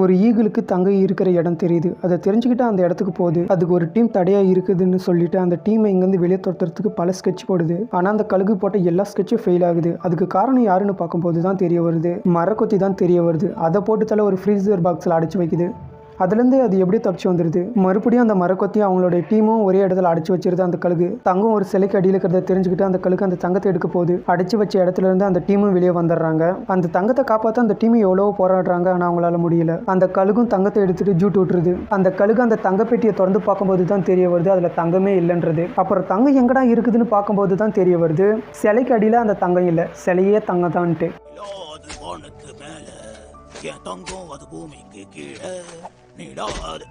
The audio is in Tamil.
ஒரு ஈகிளுக்கு தங்கம் இருக்கிற இடம் தெரியுது. அதை தெரிஞ்சுக்கிட்டு அந்த இடத்துக்கு போகுது. அதுக்கு ஒரு டீம் தடையாக இருக்குதுன்னு சொல்லிட்டு அந்த டீமை இங்கேருந்து வெளியே துரத்துறதுக்கு பல ஸ்கெட்ச் போடுது. ஆனால் அந்த கழுகு போட்ட எல்லா ஸ்கெட்சும் ஃபெயில் ஆகுது. அதுக்கு காரணம் யாருன்னு பார்க்கும்போது தான் தெரிய வருது, மரக்கொத்தி தான் தெரிய வருது. அதை போட்டு தலை ஒரு ஃப்ரீசர் பாக்ஸில் அடைச்சி வைக்குது. அதுலேருந்து அது எப்படியோ தப்பிச்சு வந்துடுது. மறுபடியும் அந்த மரக்கொத்தி அவங்களோட டீமும் ஒரே இடத்துல அடைச்சி வச்சிருது. அந்த கழுகு தங்கம் ஒரு சிலைக்கு அடியில் இருக்கிறத தெரிஞ்சுக்கிட்டு அந்த கழுகு அந்த தங்கத்தை எடுக்க போகுது. அடைச்சி வச்ச இடத்துல இருந்து அந்த டீமும் வெளியே வந்துடுறாங்க. அந்த தங்கத்தை காப்பாற்ற அந்த டீம் எவ்வளவோ போராடுறாங்க, ஆனால் அவங்களால முடியல. அந்த கழுகும் தங்கத்தை எடுத்துட்டு ஜூட் விட்டுருது. அந்த கழுகு அந்த தங்கப்பெட்டியை திறந்து பார்க்கும்போது தான் தெரிய வருது அதில் தங்கமே இல்லைன்றது. அப்புறம் தங்கம் எங்கடா இருக்குதுன்னு பார்க்கும்போது தான் தெரிய வருது, சிலைக்கு அடியில் அந்த தங்கம் இல்லை, சிலையே தங்கம் தான்ட்டு. என் தங்கம் அது பூமிக்கு கீழே நீடாது.